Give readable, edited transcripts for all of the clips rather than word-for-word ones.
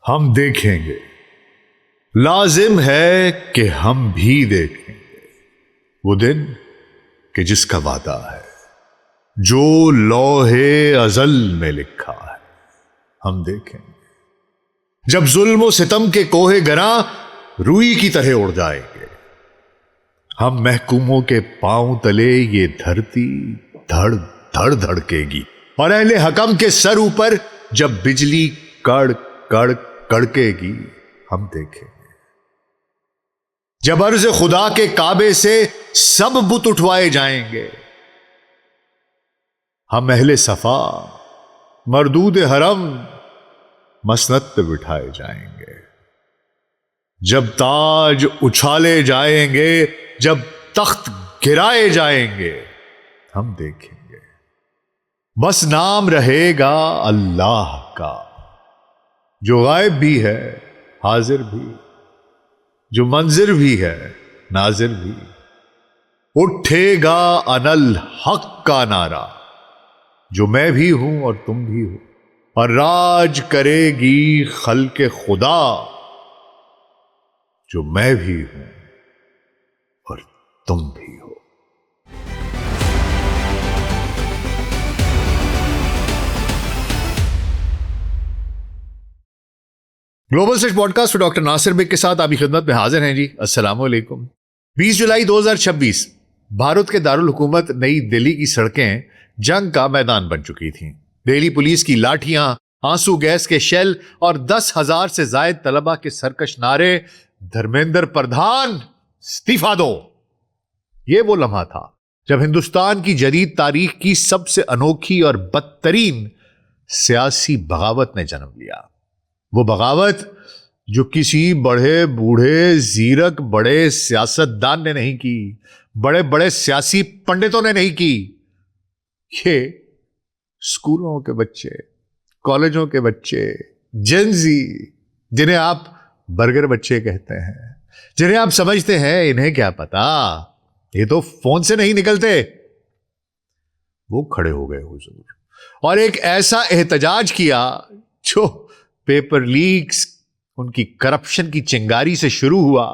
ہم دیکھیں گے، لازم ہے کہ ہم بھی دیکھیں گے وہ دن کہ جس کا وعدہ ہے، جو لوح ازل میں لکھا ہے، ہم دیکھیں گے جب ظلم و ستم کے کوہ گراں روئی کی طرح اڑ جائیں گے، ہم محکوموں کے پاؤں تلے یہ دھرتی دھڑ دھڑ دھڑکے گی، اور اہل حکم کے سر اوپر جب بجلی کڑ کڑ کڑکے گی، ہم دیکھیں گے جب عرض خدا کے کعبے سے سب بت اٹھوائے جائیں گے، ہم اہل صفا مردود حرم مسند پہ بٹھائے جائیں گے، جب تاج اچھالے جائیں گے، جب تخت گرائے جائیں گے، ہم دیکھیں گے بس نام رہے گا اللہ کا، جو غائب بھی ہے حاضر بھی، جو منظر بھی ہے ناظر بھی، اٹھے گا انا الحق کا نعرہ، جو میں بھی ہوں اور تم بھی ہو، اور راج کرے گی خلق خدا، جو میں بھی ہوں اور تم بھی ہو۔ Global search podcast doctor Nasir Baig کے ساتھ آپ کی خدمت میں حاضر ہیں جی۔ السلام علیکم۔ 20 جولائی 2026 بھارت کے دارالحکومت نئی دہلی کی سڑکیں جنگ کا میدان بن چکی تھیں۔ دہلی پولیس کی لاٹھیاں، آنسو گیس کے شیل اور 10,000 سے زائد طلبہ کے سرکش نعرے، دھرمیندر پردھان استعفیٰ دو۔ یہ وہ لمحہ تھا جب ہندوستان کی جدید تاریخ کی سب سے انوکھی اور بدترین سیاسی بغاوت نے جنم لیا۔ وہ بغاوت جو کسی بڑے بوڑھے زیرک بڑے سیاستدان نے نہیں کی، بڑے بڑے سیاسی پنڈتوں نے نہیں کی، یہ اسکولوں کے بچے، کالجوں کے بچے، جنزی، جنہیں آپ برگر بچے کہتے ہیں، جنہیں آپ سمجھتے ہیں انہیں کیا پتا، یہ تو فون سے نہیں نکلتے، وہ کھڑے ہو گئے حضور اور ایک ایسا احتجاج کیا جو پیپر لیکس، ان کی کرپشن کی چنگاری سے شروع ہوا۔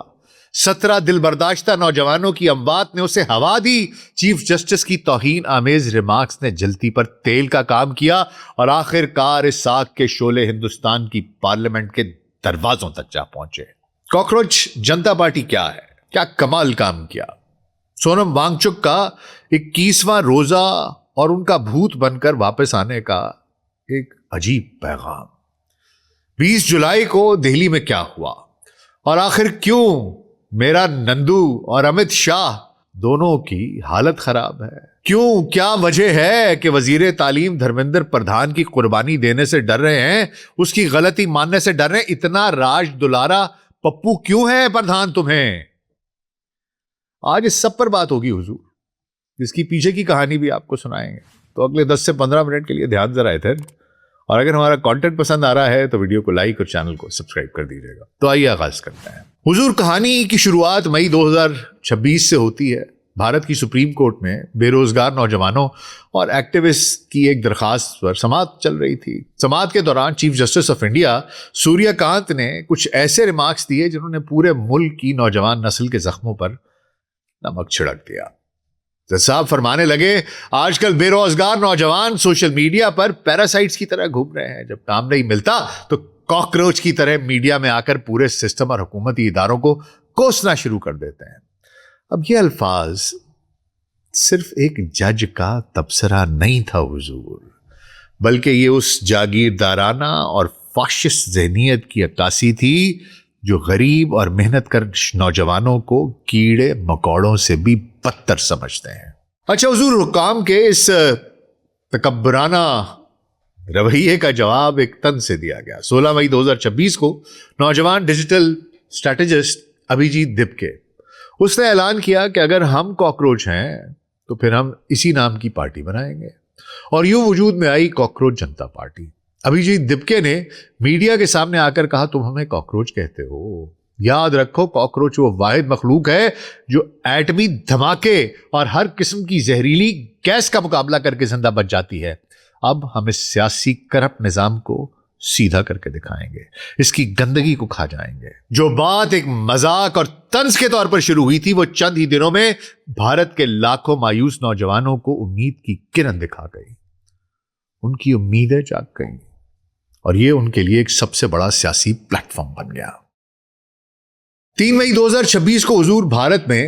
17 دل برداشتہ نوجوانوں کی اموات نے اسے ہوا دی۔ چیف جسٹس کی توہین آمیز ریمارکس نے جلتی پر تیل کا کام کیا اور آخر کار اس آگ کے شعلے ہندوستان کی پارلیمنٹ کے دروازوں تک جا پہنچے۔ کاکروچ جنتا پارٹی کیا ہے؟ کیا کمال کام کیا۔ سونم وانگ چک کا 21واں روزہ اور ان کا بھوت بن کر واپس آنے کا ایک عجیب پیغام۔ 20 جولائی کو دہلی میں کیا ہوا اور آخر کیوں میرا نندو اور امت شاہ دونوں کی حالت خراب ہے؟ کیوں، کیا وجہ ہے کہ وزیر تعلیم دھرمیندر پردھان کی قربانی دینے سے ڈر رہے ہیں، اس کی غلطی ماننے سے ڈر رہے ہیں؟ اتنا راج دلارا پپو کیوں ہے پردھان تمہیں؟ آج اس سب پر بات ہوگی حضور، جس کی پیچھے کی کہانی بھی آپ کو سنائیں گے۔ تو اگلے 10 سے 15 منٹ کے لیے دھیان ذرا ادھر، اور اگر ہمارا کانٹینٹ پسند آ رہا ہے تو ویڈیو کو لائک اور چینل کو سبسکرائب کر دیجیے گا۔ تو آئیے آغاز کرتے ہیں۔ حضور، کہانی کی شروعات مئی 2026 سے ہوتی ہے۔ بھارت کی سپریم کورٹ میں بے روزگار نوجوانوں اور ایکٹیوسٹ کی ایک درخواست پر سماعت چل رہی تھی۔ سماعت کے دوران چیف جسٹس آف انڈیا سوریہ کانت نے کچھ ایسے ریمارکس دیے جنہوں نے پورے ملک کی نوجوان نسل کے زخموں پر نمک چھڑک دیا۔ جج صاحب فرمانے لگے، آج کل بے روزگار نوجوان سوشل میڈیا پر پیراسائٹس کی طرح گھوم رہے ہیں، جب کام نہیں ملتا تو کاکروچ کی طرح میڈیا میں آ کر پورے سسٹم اور حکومتی اداروں کو کوسنا شروع کر دیتے ہیں۔ اب یہ الفاظ صرف ایک جج کا تبصرہ نہیں تھا حضور، بلکہ یہ اس جاگیردارانہ اور فاشسٹ ذہنیت کی عکاسی تھی جو غریب اور محنت کش نوجوانوں کو کیڑے مکوڑوں سے بھی بدتر سمجھتے ہیں۔ اچھا حضور، حکام کے اس تکبرانہ رویے کا جواب ایک طنز سے دیا گیا۔ 16 مئی 2026 کو نوجوان ڈیجیٹل اسٹریٹجسٹ ابھیجیت دپکے، اس نے اعلان کیا کہ اگر ہم کاکروچ ہیں تو پھر ہم اسی نام کی پارٹی بنائیں گے، اور یوں وجود میں آئی کاکروچ جنتا پارٹی۔ ابھیجیت دپکے نے میڈیا کے سامنے آ کر کہا، تم ہمیں کاکروچ کہتے ہو، یاد رکھو کاکروچ وہ واحد مخلوق ہے جو ایٹمی دھماکے اور ہر قسم کی زہریلی گیس کا مقابلہ کر کے زندہ بچ جاتی ہے۔ اب ہم اس سیاسی کرپٹ نظام کو سیدھا کر کے دکھائیں گے, اس کی گندگی کو کھا جائیں گے. جو بات ایک مذاق اور طنز کے طور پر شروع ہوئی تھی وہ چند ہی دنوں میں بھارت کے لاکھوں مایوس نوجوانوں کو امید کی کرن دکھا گئی. ان کی امیدیں جاگ گئیں اور یہ ان کے لیے ایک سب سے بڑا سیاسی پلیٹ فارم بن گیا. 3 مئی 2026 کو حضور بھارت میں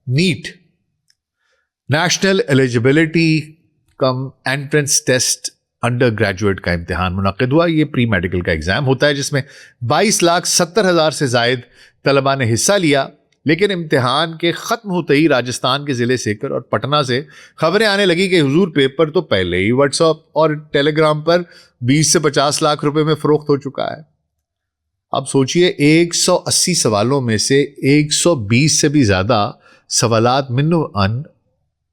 نیٹ نیشنل ایلیجبلٹی کم انٹرنس ٹیسٹ انڈر گریجویٹ کا امتحان منعقد ہوا. یہ پری میڈیکل کا ایگزام ہوتا ہے جس میں 22,70,000 سے زائد طلباء نے حصہ لیا. لیکن امتحان کے ختم ہوتے ہی راجستھان کے ضلع سیکر اور پٹنہ سے خبریں آنے لگی کہ حضور پیپر تو پہلے ہی واٹس ایپ اور ٹیلی گرام پر 20 سے 50 لاکھ روپے میں فروخت ہو چکا ہے. اب سوچئے 180 سوالوں میں سے 120 سے بھی زیادہ سوالات منوعاً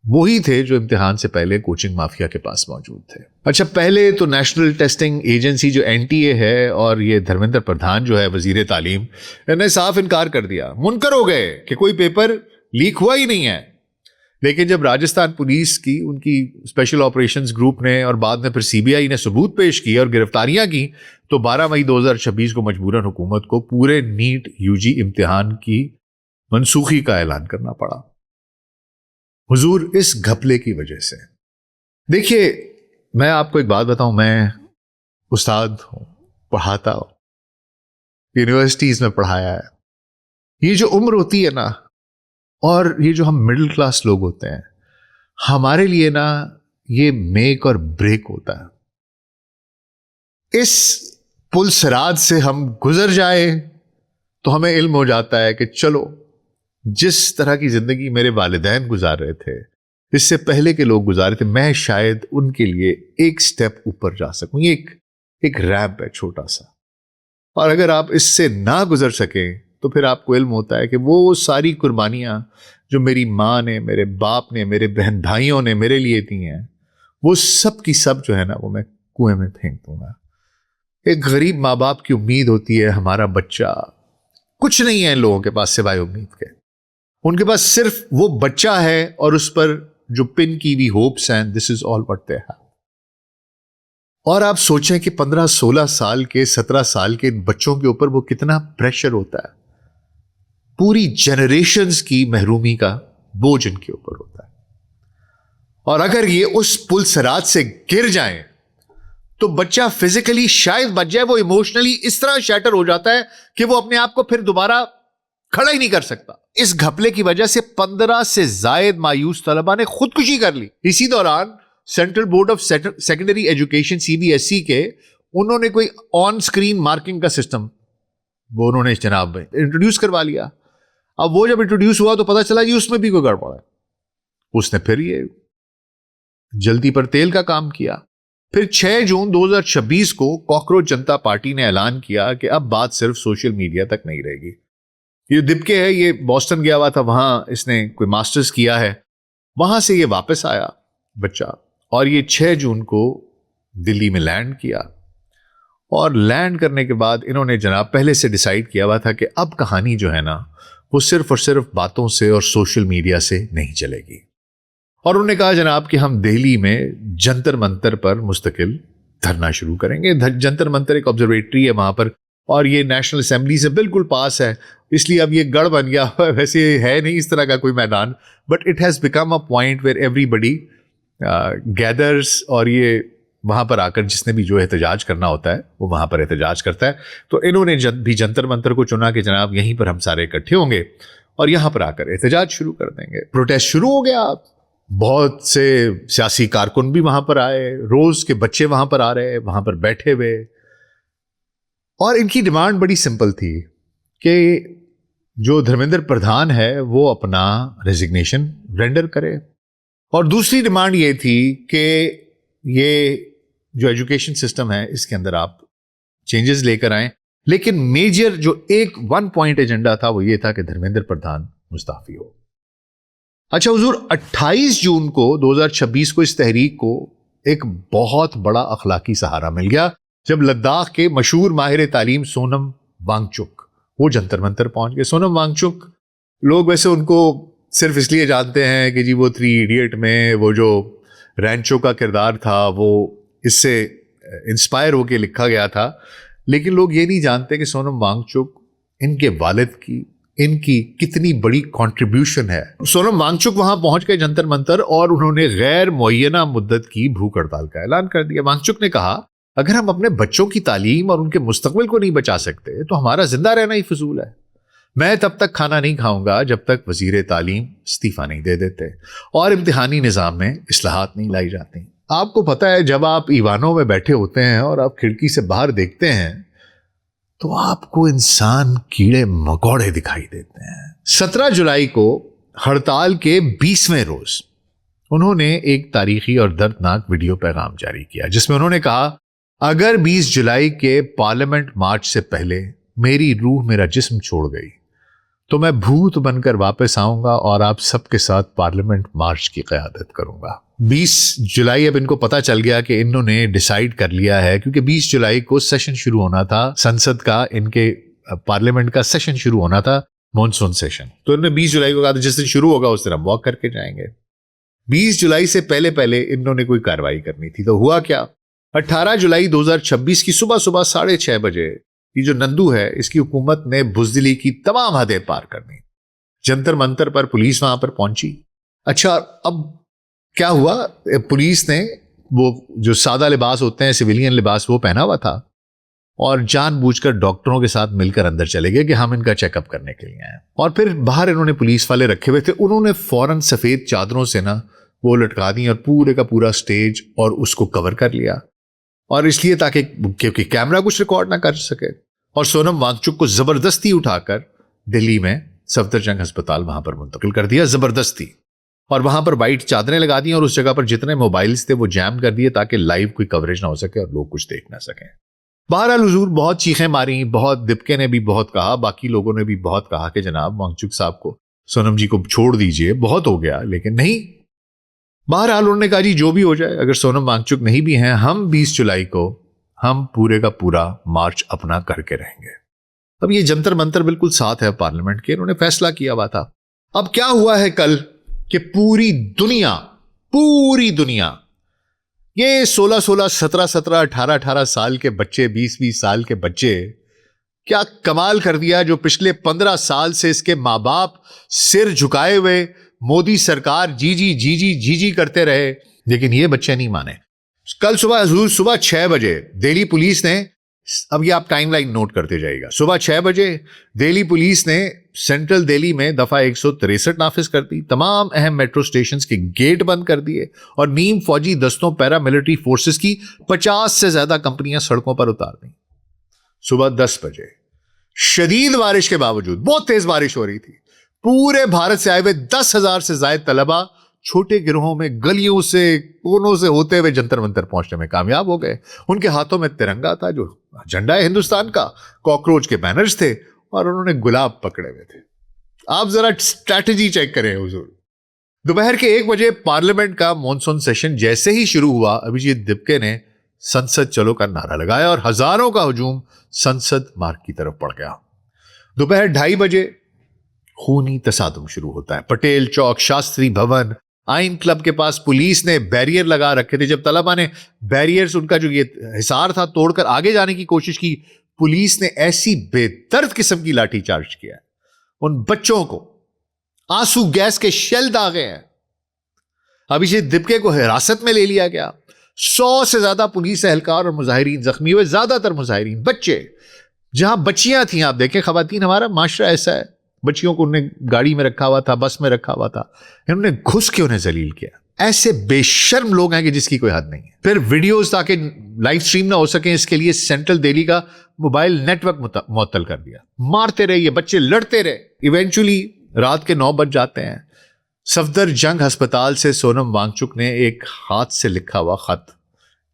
وہی تھے جو امتحان سے پہلے کوچنگ مافیا کے پاس موجود تھے. اچھا, پہلے تو نیشنل ٹیسٹنگ ایجنسی جو NTA ہے اور یہ دھرمیندر پردھان جو ہے وزیر تعلیم, انہوں نے صاف انکار کر دیا, منکر ہو گئے کہ کوئی پیپر لیک ہوا ہی نہیں ہے. لیکن جب راجستھان پولیس کی ان کی اسپیشل آپریشنز گروپ نے اور بعد میں پھر CBI نے ثبوت پیش کیے اور گرفتاریاں کی تو 12 مئی 2026 کو مجبوراً حکومت کو پورے نیٹ UG امتحان کی منسوخی کا اعلان کرنا پڑا. حضور اس گھپلے کی وجہ سے. دیکھیے, میں آپ کو ایک بات بتاؤں, میں استاد ہوں, پڑھاتا ہوں, یونیورسٹیز میں پڑھایا ہے. یہ جو عمر ہوتی ہے نا, اور یہ جو ہم مڈل کلاس لوگ ہوتے ہیں, ہمارے لیے نا یہ میک اور بریک ہوتا ہے. اس پل صراط سے ہم گزر جائیں تو ہمیں علم ہو جاتا ہے کہ چلو جس طرح کی زندگی میرے والدین گزار رہے تھے, اس سے پہلے کے لوگ گزارے تھے, میں شاید ان کے لیے ایک سٹیپ اوپر جا سکوں. یہ ایک ریمپ ہے چھوٹا سا, اور اگر آپ اس سے نہ گزر سکیں تو پھر آپ کو علم ہوتا ہے کہ وہ ساری قربانیاں جو میری ماں نے, میرے باپ نے, میرے بہن بھائیوں نے میرے لیے دی ہیں, وہ سب کی سب جو ہے نا وہ میں کنویں میں پھینک دوں گا. ایک غریب ماں باپ کی امید ہوتی ہے ہمارا بچہ, کچھ نہیں ہے ان لوگوں کے پاس سوائے امید کے. ان کے پاس صرف وہ بچہ ہے اور اس پر جو پن کی بھی ہوپس ہیں, دس از آل وٹ دے ہیو. اور آپ سوچیں کہ 15-16 سال کے 17 سال کے ان بچوں کے اوپر وہ کتنا پریشر ہوتا ہے, پوری جنریشنز کی محرومی کا بوجھ ان کے اوپر ہوتا ہے. اور اگر یہ اس پل صراط سے گر جائیں تو بچہ فزیکلی شاید بچ جائے, وہ ایموشنلی اس طرح شیٹر ہو جاتا ہے کہ وہ اپنے آپ کو پھر دوبارہ کھڑا ہی نہیں کر سکتا. اس گھپلے کی وجہ سے 15 سے زائد مایوس طلباء نے خودکشی کر لی. اسی دوران central board of secondary education CBSE کے انہوں نے کوئی آن سکرین مارکنگ کا سسٹم وہ انہوں نے جناب انٹروڈیوس کروا لیا. اب وہ جب انٹروڈیوس ہوا تو پتا چلا کہ اس میں بھی کوئی گڑبڑ ہے. اس نے پھر یہ جلدی پر تیل کا کام کیا. پھر 6 جون 2026 کو کاکروچ جنتا پارٹی نے اعلان کیا کہ اب بات صرف سوشل میڈیا تک نہیں رہے گی. یہ دبکے ہے, یہ بوسٹن گیا ہوا تھا, وہاں اس نے کوئی ماسٹرز کیا ہے, وہاں سے یہ واپس آیا بچہ, اور یہ 6 جون کو دلی میں لینڈ کیا. اور لینڈ کرنے کے بعد انہوں نے جناب پہلے سے ڈیسائیڈ کیا ہوا تھا کہ اب کہانی جو ہے نا وہ صرف اور صرف باتوں سے اور سوشل میڈیا سے نہیں چلے گی. اور انہوں نے کہا جناب کہ ہم دہلی میں جنتر منتر پر مستقل دھرنا شروع کریں گے. جنتر منتر ایک آبزرویٹری ہے وہاں پر, اور یہ نیشنل اسمبلی سے بالکل پاس ہے, اس لیے اب یہ گڑھ بن گیا ہوا ہے. ویسے ہے نہیں اس طرح کا کوئی میدان, but it has become a point where everybody gathers, اور یہ وہاں پر آ کر جس نے بھی جو احتجاج کرنا ہوتا ہے وہ وہاں پر احتجاج کرتا ہے. تو انہوں نے بھی جنتر منتر کو چنا کہ جناب یہیں پر ہم سارے اکٹھے ہوں گے اور یہاں پر آ کر احتجاج شروع کر دیں گے. پروٹیسٹ شروع ہو گیا, بہت سے سیاسی کارکن بھی وہاں پر آئے, روز کے بچے وہاں پر آ رہے, وہاں پر بیٹھے ہوئے, اور ان کی ڈیمانڈ بڑی سمپل تھی کہ جو دھرمیندر پردھان ہے وہ اپنا ریزگنیشن رینڈر کرے, اور دوسری ڈیمانڈ یہ تھی کہ یہ جو ایجوکیشن سسٹم ہے اس کے اندر آپ چینجز لے کر آئیں. لیکن میجر جو ایک 1 پوائنٹ ایجنڈا تھا وہ یہ تھا کہ دھرمیندر پردھان مستعفی ہو. اچھا حضور, 28 جون کو 2026 کو اس تحریک کو ایک بہت بڑا اخلاقی سہارا مل گیا جب لداخ کے مشہور ماہر تعلیم سونم وانگچک وہ جنتر منتر پہنچ گئے. سونم وانگچک لوگ ویسے ان کو صرف اس لیے جانتے ہیں کہ جی وہ 3 ایڈیٹ میں وہ جو رینچو کا کردار تھا وہ اس سے انسپائر ہو کے لکھا گیا تھا، لیکن لوگ یہ نہیں جانتے کہ سونم وانگچک ان کے والد کی ان کی کتنی بڑی کنٹریبیوشن ہے۔ سونم وانگچک وہاں پہنچ گئے جنتر منتر اور انہوں نے غیر معینہ مدت کی بھوک ہڑتال کا اعلان کر دیا۔ وانگچک نے کہا اگر ہم اپنے بچوں کی تعلیم اور ان کے مستقبل کو نہیں بچا سکتے تو ہمارا زندہ رہنا ہی فضول ہے۔ میں تب تک کھانا نہیں کھاؤں گا جب تک وزیر تعلیم استعفیٰ نہیں دے دیتے اور امتحانی نظام میں اصلاحات نہیں لائی جاتی۔ آپ کو پتہ ہے جب آپ ایوانوں میں بیٹھے ہوتے ہیں اور آپ کھڑکی سے باہر دیکھتے ہیں تو آپ کو انسان کیڑے مکوڑے دکھائی دیتے ہیں۔ 17 جولائی کو ہڑتال کے 20ویں روز انہوں نے ایک تاریخی اور دردناک ویڈیو پیغام جاری کیا جس میں انہوں نے کہا اگر 20 جولائی کے پارلیمنٹ مارچ سے پہلے میری روح میرا جسم چھوڑ گئی تو میں بھوت بن کر واپس آؤں گا اور آپ سب کے ساتھ پارلیمنٹ مارچ کی قیادت کروں گا۔ 20 جولائی اب ان کو پتا چل گیا کہ انہوں نے ڈیسائیڈ کر لیا ہے، کیونکہ 20 جولائی کو سیشن شروع ہونا تھا سنسد کا، ان کے پارلیمنٹ کا سیشن شروع ہونا تھا، مونسون سیشن۔ تو انہوں نے 20 جولائی کو کہا تھا جس دن شروع ہوگا اس دن ہم واک کر کے جائیں گے۔ 20 جولائی سے پہلے انہوں نے کوئی کارروائی کرنی تھی، تو ہوا کیا؟ 18 جولائی 2026 کی صبح 6:30 بجے یہ جو نندو ہے اس کی حکومت نے بزدلی کی تمام حدیں پار کر دی۔ جنتر منتر پر پولیس وہاں پر پہنچی۔ اچھا اب کیا ہوا؟ پولیس نے وہ جو سادہ لباس ہوتے ہیں سویلین لباس وہ پہنا ہوا تھا اور جان بوجھ کر ڈاکٹروں کے ساتھ مل کر اندر چلے گئے کہ ہم ان کا چیک اپ کرنے کے لیے آئے، اور پھر باہر انہوں نے پولیس والے رکھے ہوئے تھے، انہوں نے فوراً سفید چادروں سے نا وہ لٹکا دی اور پورے کا پورا سٹیج اور اس کو کور کر لیا، اور اس لیے تاکہ کیونکہ کیمرہ کچھ ریکارڈ نہ کر سکے، اور سونم وانگچک کو زبردستی اٹھا کر دلی میں صفدر جنگ ہسپتال وہاں پر منتقل کر دیا زبردستی، اور وہاں پر وائٹ چادریں لگا دی اور اس جگہ پر جتنے موبائلز تھے وہ جیم کر دیے تاکہ لائیو کوئی کوریج نہ ہو سکے اور لوگ کچھ دیکھ نہ سکیں۔ بہرحال حضور بہت چیخیں ماری، بہت دبکے نے بھی بہت کہا، باقی لوگوں نے بھی بہت کہا کہ جناب وانگچک صاحب کو سونم جی کو چھوڑ دیجئے، بہت ہو گیا، لیکن نہیں۔ بہرحال انہوں نے کہا جی جو بھی ہو جائے، اگر سونم وانگچک نہیں بھی ہیں ہم 20 جولائی کو ہم پورے کا پورا مارچ اپنا کر کے رہیں گے۔ اب یہ جنتر منتر بالکل ساتھ ہے پارلیمنٹ کے، انہوں نے فیصلہ کیا ہوا تھا۔ اب کیا ہوا ہے کل کہ پوری دنیا یہ 16 17 18 سال کے بچے، 20 سال کے بچے کیا کمال کر دیا، جو پچھلے 15 سال سے اس کے ماں باپ سر جھکائے ہوئے مودی سرکار جی کرتے رہے، لیکن یہ بچے نہیں مانے۔ کل صبح 6 بجے دہلی پولیس نے، اب یہ آپ ٹائم لائن نوٹ کرتے جائے گا، صبح 6 بجے دہلی پولیس نے سینٹرل دہلی میں دفعہ 163 نافذ کر دی، تمام اہم میٹرو سٹیشنز کے گیٹ بند کر دیے اور نیم فوجی دستوں پیرا ملٹری فورسز کی 50 سے زیادہ کمپنیاں سڑکوں پر اتار دیں۔ صبح 10 بجے شدید بارش کے باوجود، بہت تیز بارش ہو رہی تھی، پورے بھارت سے آئے ہوئے 10,000 سے زائد طلبہ چھوٹے گروہوں میں گلیوں سے کونوں سے ہوتے ہوئے جنتر منتر پہنچنے میں کامیاب ہو گئے۔ ان کے ہاتھوں میں ترنگا تھا جو جھنڈا ہے ہندوستان کا، کاکروچ کے بینرز تھے اور انہوں نے گلاب پکڑے ہوئے تھے۔ آپ ذرا اسٹریٹجی چیک کریں حضور۔ دوپہر کے 1 بجے پارلیمنٹ کا مونسون سیشن جیسے ہی شروع ہوا، ابھیجیت دبکے نے سنسد چلو کا نعرہ لگایا اور ہزاروں کا ہجوم سنسد مارگ کی طرف پڑ گیا۔ دوپہر 2:30 بجے خونی تصادم شروع ہوتا ہے۔ پٹیل چوک، شاستری بھون، آئین کلب کے پاس پولیس نے بیریئر لگا رکھے تھے۔ جب طلبہ نے بیریئرز ان کا جو یہ حصار تھا توڑ کر آگے جانے کی کوشش کی، پولیس نے ایسی بے درد قسم کی لاٹھی چارج کیا، ان بچوں کو آنسو گیس کے شیل داغے ہیں۔ ابھیجیت دبکے کو حراست میں لے لیا گیا۔ 100 سے زیادہ پولیس اہلکار اور مظاہرین زخمی ہوئے، زیادہ تر مظاہرین بچے۔ جہاں بچیاں تھیں، آپ دیکھیں خواتین، ہمارا معاشرہ ایسا ہے، بچیوں کو انہیں گاڑی میں رکھا ہوا تھا، بس میں رکھا ہوا تھا، انہوں نے گھس کے انہیں ذلیل کیا۔ ایسے بے شرم لوگ ہیں کہ جس کی کوئی حد نہیں ہے۔ پھر ویڈیوز تاکہ لائیو سٹریم نہ ہو سکیں اس کے لیے سینٹرل دہلی کا موبائل نیٹ ورک معطل کر دیا۔ مارتے رہے یہ بچے، لڑتے رہے۔ ایونچولی رات کے 9 بج جاتے ہیں۔ صفدر جنگ ہسپتال سے سونم وانگچک نے ایک ہاتھ سے لکھا ہوا خط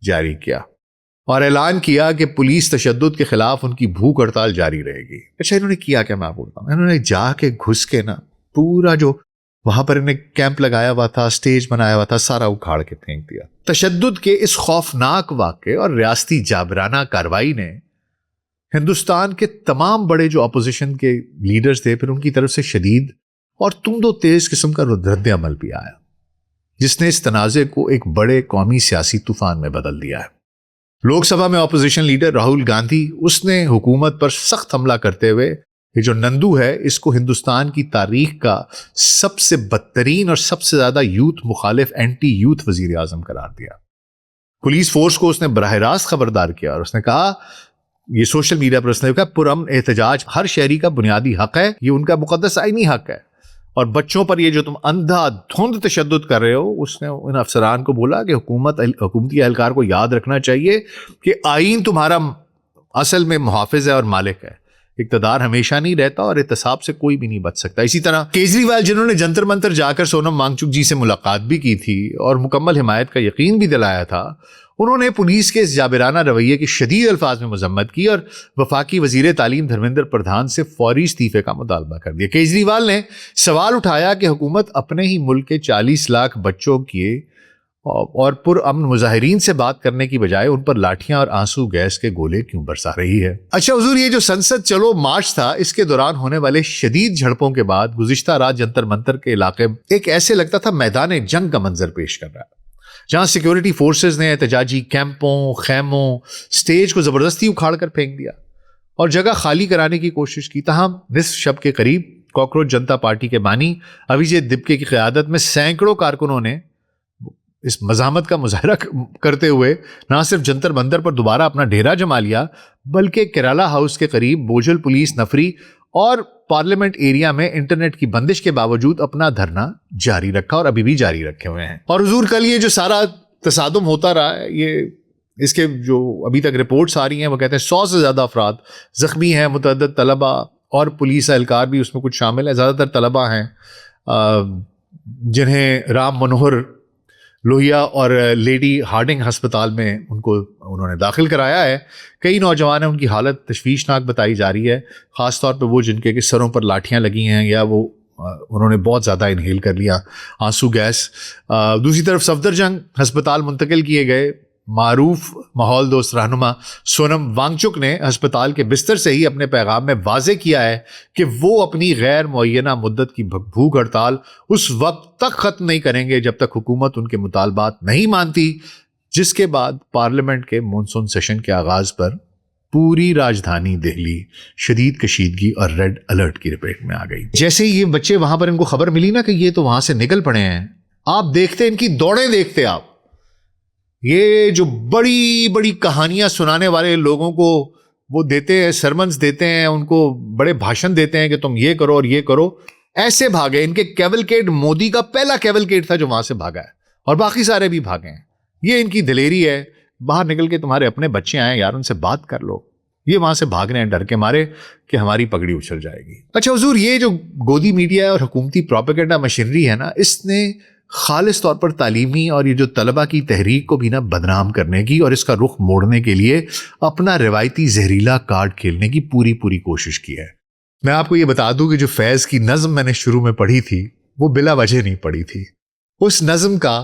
جاری کیا اور اعلان کیا کہ پولیس تشدد کے خلاف ان کی بھوک ہڑتال جاری رہے گی۔ اچھا انہوں نے کیا کیا میں بولتا ہوں، انہوں نے جا کے گھس کے نا پورا جو وہاں پر انہیں کیمپ لگایا ہوا تھا، سٹیج بنایا ہوا تھا، سارا اکھاڑ کے پھینک دیا۔ تشدد کے اس خوفناک واقعے اور ریاستی جابرانہ کارروائی نے ہندوستان کے تمام بڑے جو اپوزیشن کے لیڈرز تھے، پھر ان کی طرف سے شدید اور تند و تیز قسم کا رد عمل بھی آیا، جس نے اس تنازع کو ایک بڑے قومی سیاسی طوفان میں بدل دیا ہے۔ لوک سبھا میں اپوزیشن لیڈر راہل گاندھی اس نے حکومت پر سخت حملہ کرتے ہوئے یہ جو نندو ہے اس کو ہندوستان کی تاریخ کا سب سے بدترین اور سب سے زیادہ یوتھ مخالف اینٹی یوتھ وزیر اعظم قرار دیا. پولیس فورس کو اس نے براہ راست خبردار کیا اور اس نے کہا، یہ سوشل میڈیا پر اس نے کہا، پرامن احتجاج ہر شہری کا بنیادی حق ہے، یہ ان کا مقدس آئینی حق ہے، اور بچوں پر یہ جو تم اندھا دھند تشدد کر رہے ہو. اس نے ان افسران کو بولا کہ حکومتی اہلکار کو یاد رکھنا چاہیے کہ آئین تمہارا اصل میں محافظ ہے اور مالک ہے. اقتدار ہمیشہ نہیں رہتا اور احتساب سے کوئی بھی نہیں بچ سکتا. اسی طرح کیجریوال جنہوں نے جنتر منتر جا کر سونم وانگچک جی سے ملاقات بھی کی تھی اور مکمل حمایت کا یقین بھی دلایا تھا، انہوں نے پولیس کے اس جابرانہ رویے کی شدید الفاظ میں مذمت کی اور وفاقی وزیر تعلیم دھرمیندر پردھان سے فوری استعفے کا مطالبہ کر دیا. کیجریوال نے سوال اٹھایا کہ حکومت اپنے ہی ملک کے 40 لاکھ بچوں کے اور پرامن مظاہرین سے بات کرنے کی بجائے ان پر لاٹھیاں اور آنسو گیس کے گولے کیوں برسا رہی ہے. اچھا حضور، یہ جو سنسد چلو مارچ تھا، اس کے دوران ہونے والے شدید جھڑپوں کے بعد گزشتہ رات جنتر منتر کے علاقے ایک ایسے لگتا تھا میدان جنگ کا منظر پیش کر رہا ہے، جہاں سیکیورٹی فورسز نے احتجاجی کیمپوں، خیموں، سٹیج کو زبردستی اکھاڑ کر پھینک دیا اور جگہ خالی کرانے کی کوشش کی. تاہم نصف شب کے قریب کاکروچ جنتا پارٹی کے بانی ابھیجیت دبکے کی قیادت میں سینکڑوں کارکنوں نے اس مزاحمت کا مظاہرہ کرتے ہوئے نہ صرف جنتر منتر پر دوبارہ اپنا ڈیرا جما لیا، بلکہ کیرالا ہاؤس کے قریب بوجھل پولیس نفری اور پارلیمنٹ ایریا میں انٹرنیٹ کی بندش کے باوجود اپنا دھرنا جاری رکھا اور ابھی بھی جاری رکھے ہوئے ہیں. اور حضور کل یہ جو سارا تصادم ہوتا رہا ہے، یہ اس کے جو ابھی تک رپورٹس آ رہی ہیں وہ کہتے ہیں 100 سے زیادہ افراد زخمی ہیں، متعدد طلبہ اور پولیس اہلکار بھی اس میں کچھ شامل ہیں. زیادہ تر طلبہ ہیں جنہیں رام منوہر لوہیا اور لیڈی ہارڈنگ ہسپتال میں انہوں نے داخل کرایا ہے. کئی نوجوان ہیں، ان کی حالت تشویشناک بتائی جا رہی ہے، خاص طور پہ وہ جن کے سروں پر لاٹھیاں لگی ہیں یا انہوں نے بہت زیادہ انہیل کر لیا آنسو گیس. دوسری طرف صفدر جنگ ہسپتال منتقل کیے گئے معروف ماحول دوست رہنما سونم وانگچک نے ہسپتال کے بستر سے ہی اپنے پیغام میں واضح کیا ہے کہ وہ اپنی غیر معینہ مدت کی بھوک ہڑتال اس وقت تک ختم نہیں کریں گے جب تک حکومت ان کے مطالبات نہیں مانتی، جس کے بعد پارلیمنٹ کے مونسون سیشن کے آغاز پر پوری راجدھانی دہلی شدید کشیدگی اور ریڈ الرٹ کی لپیٹ میں آ گئی. جیسے ہی یہ بچے وہاں پر ان کو خبر ملی نا کہ یہ تو وہاں سے نکل پڑے ہیں، آپ دیکھتے ان کی دوڑیں دیکھتے آپ، یہ جو بڑی بڑی کہانیاں سنانے والے لوگوں کو وہ دیتے ہیں، سرمنز دیتے ہیں، ان کو بڑے بھاشن دیتے ہیں کہ تم یہ کرو اور یہ کرو، ایسے بھاگے. ان کے کیولکیٹ مودی کا پہلا کیولکیٹ تھا جو وہاں سے بھاگا ہے اور باقی سارے بھی بھاگے ہیں. یہ ان کی دلیری ہے. باہر نکل کے تمہارے اپنے بچے آئے یار، ان سے بات کر لو. یہ وہاں سے بھاگ رہے ہیں ڈر کے مارے کہ ہماری پگڑی اچھل جائے گی. اچھا حضور، یہ جو گودی میڈیا اور حکومتی پروپیگنڈا مشینری ہے نا، اس نے خالص طور پر تعلیمی اور یہ جو طلبہ کی تحریک کو بھی نا بدنام کرنے کی اور اس کا رخ موڑنے کے لیے اپنا روایتی زہریلا کارڈ کھیلنے کی پوری کوشش کی ہے. میں آپ کو یہ بتا دوں کہ جو فیض کی نظم میں نے شروع میں پڑھی تھی وہ بلا وجہ نہیں پڑھی تھی. اس نظم کا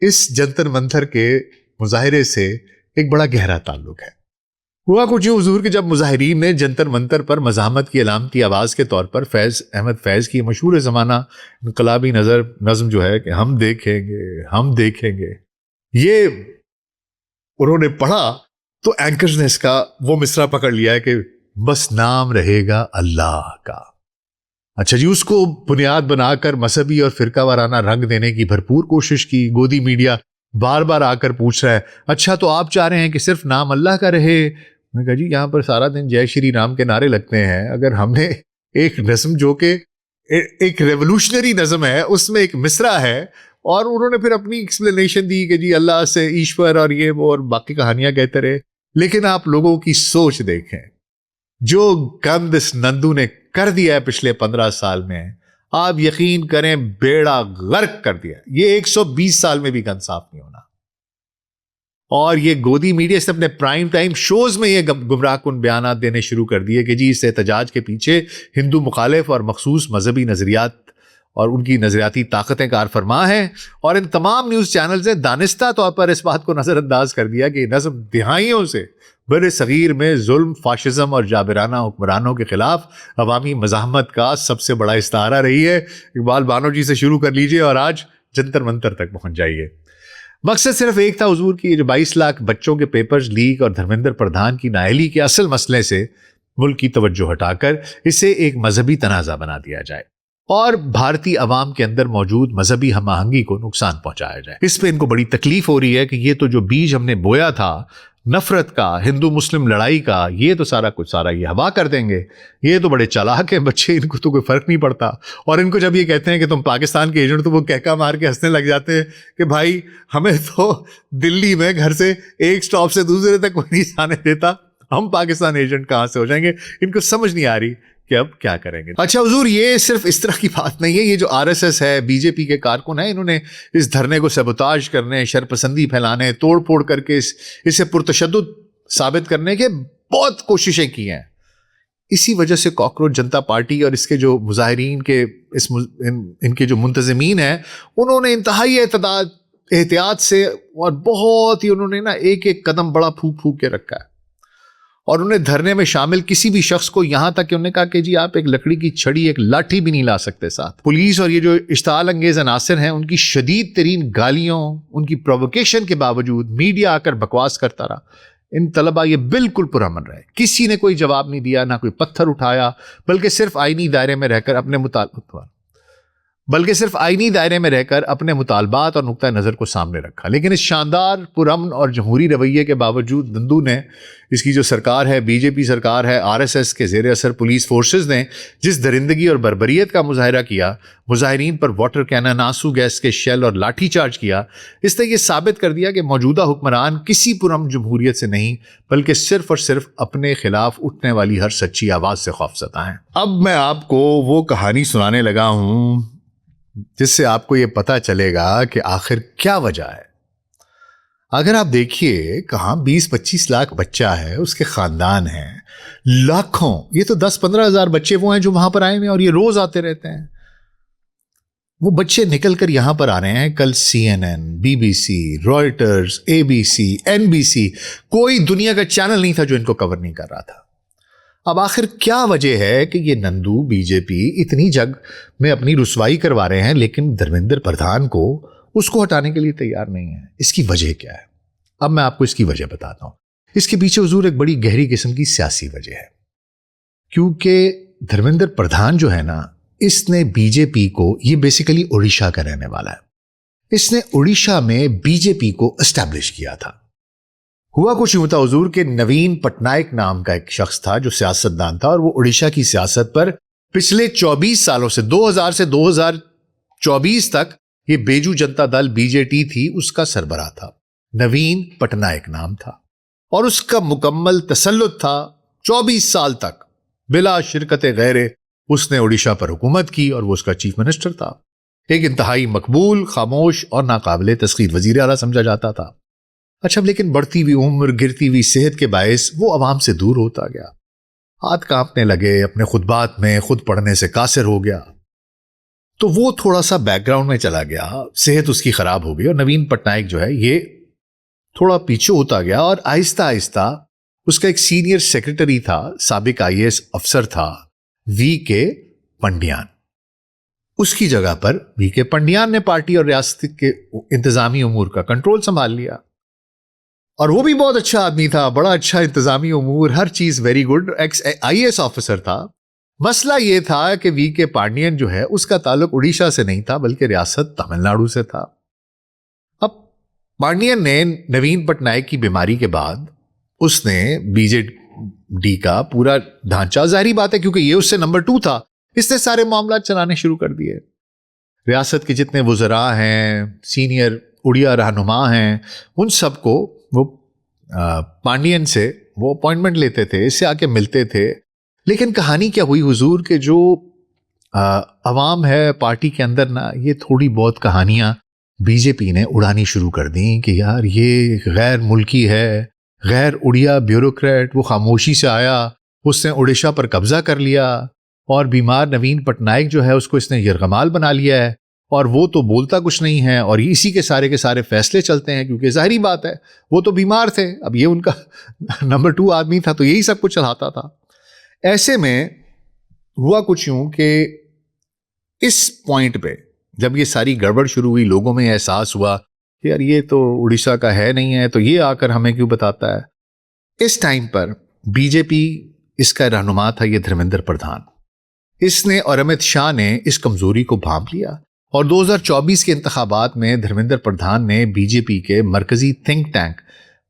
اس جنتر منتر کے مظاہرے سے ایک بڑا گہرا تعلق ہے. ہوا کچھ یوں حضور کہ جب مظاہرین نے جنتر منتر پر مزاحمت کی علامتی آواز کے طور پر فیض احمد فیض کی مشہور زمانہ انقلابی نظم جو ہے کہ ہم دیکھیں گے یہ انہوں نے پڑھا تو اینکرز نے اس کا وہ مصرع پکڑ لیا ہے کہ بس نام رہے گا اللہ کا. اچھا جی، اس کو بنیاد بنا کر مذہبی اور فرقہ وارانہ رنگ دینے کی بھرپور کوشش کی. گودی میڈیا بار بار آ کر پوچھ رہا ہے اچھا تو آپ چاہ رہے ہیں کہ صرف نام اللہ کا رہے؟ میں کہا جی یہاں پر سارا دن جے شری رام کے نعرے لگتے ہیں. اگر ہم نے ایک نظم جو کہ ایک ریولوشنری نظم ہے اس میں ایک مصرع ہے اور انہوں نے پھر اپنی ایکسپلینیشن دی کہ جی اللہ سے ایشور اور یہ وہ اور باقی کہانیاں کہتے رہے. لیکن آپ لوگوں کی سوچ دیکھیں، جو گند اس نندو نے کر دیا ہے پچھلے 15 سال میں، آپ یقین کریں بیڑا غرق کر دیا. یہ 120 سال میں بھی گند صاف نہیں ہونا. اور یہ گودی میڈیا سے اپنے پرائم ٹائم شوز میں یہ گمراہ کن بیانات دینے شروع کر دیے کہ جی اس احتجاج کے پیچھے ہندو مخالف اور مخصوص مذہبی نظریات اور ان کی نظریاتی طاقتیں کار فرما ہیں. اور ان تمام نیوز چینلز نے دانستہ طور پر اس بات کو نظر انداز کر دیا کہ یہ نظم دہائیوں سے بر صغیر میں ظلم، فاشزم اور جابرانہ حکمرانوں کے خلاف عوامی مزاحمت کا سب سے بڑا استعارہ رہی ہے. اقبال بانو جی سے شروع کر لیجئے اور آج جنتر منتر تک پہنچ جائیے. مقصد صرف ایک تھا حضور کی، جو 22 لاکھ بچوں کے پیپرز لیک اور دھرمیندر پردھان کی نااہلی کے اصل مسئلے سے ملک کی توجہ ہٹا کر اسے ایک مذہبی تنازع بنا دیا جائے اور بھارتی عوام کے اندر موجود مذہبی ہم آہنگی کو نقصان پہنچایا جائے۔ اس پہ ان کو بڑی تکلیف ہو رہی ہے کہ یہ تو جو بیج ہم نے بویا تھا نفرت کا، ہندو مسلم لڑائی کا، یہ تو سارا یہ ہوا کر دیں گے۔ یہ تو بڑے چالاک ہیں بچے، ان کو تو کوئی فرق نہیں پڑتا۔ اور ان کو جب یہ کہتے ہیں کہ تم پاکستان کے ایجنٹ، تو وہ کہکا مار کے ہنسنے لگ جاتے ہیں کہ بھائی ہمیں تو دلی میں گھر سے ایک سٹاپ سے دوسرے تک کوئی نہیں جانے دیتا، ہم پاکستان ایجنٹ کہاں سے ہو جائیں گے؟ ان کو سمجھ نہیں آ رہی کہ اب کیا کریں گے۔ اچھا حضور، یہ صرف اس طرح کی بات نہیں ہے، یہ جو RSS ہے، BJP کے کارکن ہیں، انہوں نے اس دھرنے کو سیبوتاژ کرنے، شرپسندی پھیلانے، توڑ پھوڑ کر کے اسے پرتشدد ثابت کرنے کے بہت کوششیں کی ہیں۔ اسی وجہ سے کاکروچ جنتا پارٹی اور اس کے جو مظاہرین کے ان کے جو منتظمین ہیں، انہوں نے انتہائی احتیاط سے اور بہت ہی انہوں نے ایک ایک قدم بڑا پھونک کے رکھا ہے، اور انہیں دھرنے میں شامل کسی بھی شخص کو، یہاں تک کہ انہوں نے کہا کہ جی آپ ایک لکڑی کی چھڑی، ایک لاٹھی بھی نہیں لا سکتے ساتھ۔ پولیس اور یہ جو اشتعال انگیز عناصر ہیں، ان کی شدید ترین گالیوں، ان کی پرووکیشن کے باوجود میڈیا آ کر بکواس کرتا رہا۔ ان طلبہ یہ بالکل پرامن رہے، کسی نے کوئی جواب نہیں دیا، نہ کوئی پتھر اٹھایا، بلکہ صرف آئینی دائرے میں رہ کر اپنے مطالبات اور نقطہ نظر کو سامنے رکھا۔ لیکن اس شاندار پرامن اور جمہوری رویے کے باوجود نندو نے، اس کی جو سرکار ہے، BJP سرکار ہے، RSS کے زیر اثر پولیس فورسز نے جس درندگی اور بربریت کا مظاہرہ کیا، مظاہرین پر واٹر کینن، آنسو گیس کے شیل اور لاٹھی چارج کیا، اس نے یہ ثابت کر دیا کہ موجودہ حکمران کسی پرامن جمہوریت سے نہیں، بلکہ صرف اور صرف اپنے خلاف اٹھنے والی ہر سچی آواز سے خوفزدہ ہیں۔ اب میں آپ کو وہ کہانی سنانے لگا ہوں جس سے آپ کو یہ پتا چلے گا کہ آخر کیا وجہ ہے۔ اگر آپ دیکھیے کہاں 20-25 لاکھ بچہ ہے، اس کے خاندان ہیں لاکھوں، یہ تو 10-15 ہزار بچے وہ ہیں جو وہاں پر آئے ہوئے ہیں اور یہ روز آتے رہتے ہیں۔ وہ بچے نکل کر یہاں پر آ رہے ہیں، کل CNN، BBC، writers, ABC، NBC، کوئی دنیا کا چینل نہیں تھا جو ان کو کور نہیں کر رہا تھا۔ اب آخر کیا وجہ ہے کہ یہ نندو BJP اتنی جگ میں اپنی رسوائی کروا رہے ہیں، لیکن دھرمیندر پردھان کو اس کو ہٹانے کے لیے تیار نہیں ہے؟ اس کی وجہ کیا ہے؟ اب میں آپ کو اس کی وجہ بتاتا ہوں۔ اس کے پیچھے حضور ایک بڑی گہری قسم کی سیاسی وجہ ہے، کیونکہ دھرمیندر پردھان جو ہے نا، اس نے BJP کو، یہ بیسیکلی اڑیشہ کا رہنے والا ہے، اس نے اڑیشہ میں BJP کو اسٹیبلش کیا تھا۔ ہوا کچھ یوں تھا حضور کہ نوین پٹنائک نام کا ایک شخص تھا جو سیاستدان تھا، اور وہ اڑیشہ کی سیاست پر پچھلے 24 سالوں سے 2000 سے 2024 تک یہ بیجو جنتا دل BJT تھی، اس کا سربراہ تھا، نوین پٹنائک نام تھا، اور اس کا مکمل تسلط تھا 24 سال تک بلا شرکت غیرے۔ اس نے اڑیشہ پر حکومت کی اور وہ اس کا چیف منسٹر تھا، ایک انتہائی مقبول، خاموش اور ناقابل تسخیر وزیر اعلیٰ سمجھا جاتا تھا۔ اچھا، لیکن بڑھتی ہوئی عمر، گرتی ہوئی صحت کے باعث وہ عوام سے دور ہوتا گیا، ہاتھ کانپنے لگے، اپنے خطبات میں خود پڑھنے سے قاصر ہو گیا، تو وہ تھوڑا سا بیک گراؤنڈ میں چلا گیا، صحت اس کی خراب ہو گئی، اور نوین پٹنائک جو ہے یہ تھوڑا پیچھے ہوتا گیا، اور آہستہ آہستہ اس کا ایک سینئر سیکرٹری تھا، سابق IAS افسر تھا، VK پنڈیان، اس کی جگہ پر VK پنڈیان نے پارٹی اور ریاست کے انتظامی امور کا کنٹرول سنبھال لیا، اور وہ بھی بہت اچھا آدمی تھا، بڑا اچھا انتظامی امور، ہر چیز very good, x IAS officer تھا۔ مسئلہ یہ تھا کہ VK پانڈین جو ہے اس کا تعلق اڑیشہ سے نہیں تھا بلکہ ریاست تمل ناڈو سے تھا۔ اب پانڈین نے نوین پٹنائک کی بیماری کے بعد اس نے BJD کا پورا ڈھانچہ، ظاہری بات ہے کیونکہ یہ اس سے نمبر 2 تھا، اس نے سارے معاملات چلانے شروع کر دیے۔ ریاست کے جتنے وزراء ہیں، سینئر اڑیا رہنما ہیں، ان سب کو وہ پانڈین سے وہ اپوائنٹمنٹ لیتے تھے، اس سے آ کے ملتے تھے۔ لیکن کہانی کیا ہوئی حضور کہ جو عوام ہے پارٹی کے اندر نا، یہ تھوڑی بہت کہانیاں BJP نے اڑانی شروع کر دیں کہ یار یہ غیر ملکی ہے، غیر اڑیا بیوروکریٹ، وہ خاموشی سے آیا، اس نے اڑیشہ پر قبضہ کر لیا، اور بیمار نوین پٹنائک جو ہے اس کو اس نے یرغمال بنا لیا ہے، اور وہ تو بولتا کچھ نہیں ہے، اور اسی کے سارے فیصلے چلتے ہیں، کیونکہ ظاہری بات ہے وہ تو بیمار تھے، اب یہ ان کا نمبر 2 آدمی تھا تو یہی سب کچھ چلاتا تھا۔ ایسے میں ہوا کچھ یوں کہ اس پوائنٹ پہ جب یہ ساری گڑبڑ شروع ہوئی، لوگوں میں احساس ہوا کہ یار یہ تو اڑیسہ کا ہے نہیں ہے، تو یہ آ کر ہمیں کیوں بتاتا ہے۔ اس ٹائم پر بی جے پی، اس کا رہنما تھا یہ دھرمیندر پردھان، اس نے اور امت شاہ نے اس کمزوری کو بھانپ لیا، اور 2024 کے انتخابات میں دھرمیندر پردھان نے بی جے پی کے مرکزی تھنک ٹینک،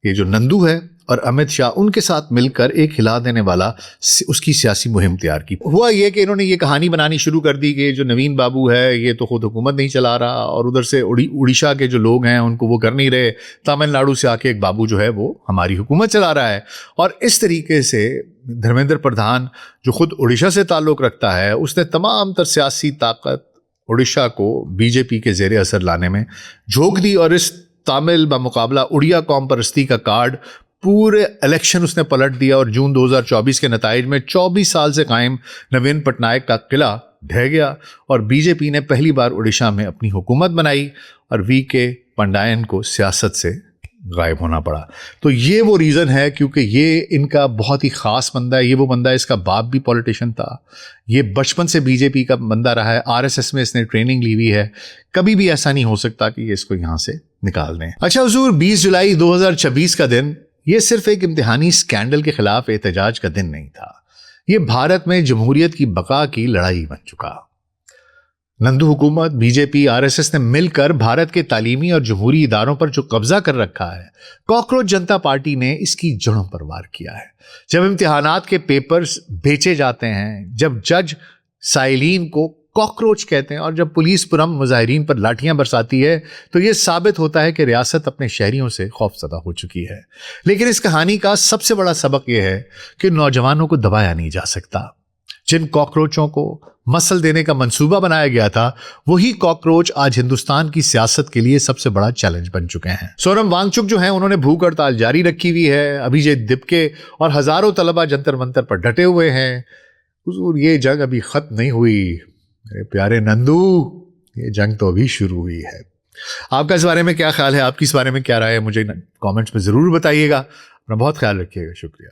یہ جو نندو ہے اور امت شاہ، ان کے ساتھ مل کر ایک ہلا دینے والا اس کی سیاسی مہم تیار کی۔ ہوا یہ کہ انہوں نے یہ کہانی بنانی شروع کر دی کہ جو نوین بابو ہے یہ تو خود حکومت نہیں چلا رہا، اور ادھر سے اڑیسہ کے جو لوگ ہیں ان کو وہ کر نہیں رہے، تامل ناڈو سے آ کے ایک بابو جو ہے وہ ہماری حکومت چلا رہا ہے۔ اور اس طریقے سے دھرمیندر پردھان جو خود اڑیسہ سے تعلق رکھتا ہے، اس نے تمام تر سیاسی طاقت اڑیسہ کو بی جے پی کے زیر اثر لانے میں جھونک دی، اور اس تامل بمقابلہ اڑیا قوم پرستی کا کارڈ پورے الیکشن اس نے پلٹ دیا، اور جون 2024 کے نتائج میں 24 سال سے قائم نوین پٹنائک کا قلعہ ڈھہ گیا، اور بی جے پی نے پہلی بار اڑیسہ میں اپنی حکومت بنائی، اور وی کے پنڈائن کو سیاست سے غائب ہونا پڑا۔ تو یہ وہ ریزن ہے، کیونکہ یہ ان کا بہت ہی خاص بندہ ہے۔ یہ وہ بندہ ہے، اس کا باپ بھی پولیٹیشین تھا، یہ بچپن سے بی جے پی کا بندہ رہا ہے، آر ایس ایس میں اس نے ٹریننگ لی ہوئی ہے، کبھی بھی ایسا نہیں ہو سکتا کہ یہ اس کو یہاں سے نکال دیں۔ اچھا حضور، 20 جولائی 2026 کا دن یہ صرف ایک امتحانی سکینڈل کے خلاف احتجاج کا دن نہیں تھا، یہ بھارت میں جمہوریت کی بقا کی لڑائی بن چکا۔ نندو حکومت، بی جے پی، آر ایس ایس نے مل کر بھارت کے تعلیمی اور جمہوری اداروں پر جو قبضہ کر رکھا ہے، کاکروچ جنتا پارٹی نے اس کی جڑوں پر وار کیا ہے۔ جب امتحانات کے پیپرز بیچے جاتے ہیں، جب جج سائلین کو کاکروچ کہتے ہیں، اور جب پولیس پرم مظاہرین پر لاٹھیاں برساتی ہے، تو یہ ثابت ہوتا ہے کہ ریاست اپنے شہریوں سے خوف زدہ ہو چکی ہے۔ لیکن اس کہانی کا سب سے بڑا سبق یہ ہے کہ نوجوانوں کو دبایا نہیں جا سکتا۔ جن کاکروچوں کو مسل دینے کا منصوبہ بنایا گیا تھا، وہی کاکروچ آج ہندوستان کی سیاست کے لیے سب سے بڑا چیلنج بن چکے ہیں۔ سونم وانگچک جو ہیں، انہوں نے بھوک ہڑتال جاری رکھی ہوئی ہے، ابھیجیت دپکے اور ہزاروں طلبہ جنتر منتر پر ڈٹے ہوئے ہیں۔ حضور، یہ جنگ ابھی ختم نہیں ہوئی میرے پیارے نندو، یہ جنگ تو ابھی شروع ہوئی ہے۔ آپ کا اس بارے میں کیا خیال ہے؟ آپ کی اس بارے میں کیا رائے ہے؟ مجھے کامنٹس میں ضرور بتائیے گا۔ اپنا بہت خیال رکھیے گا۔ شکریہ۔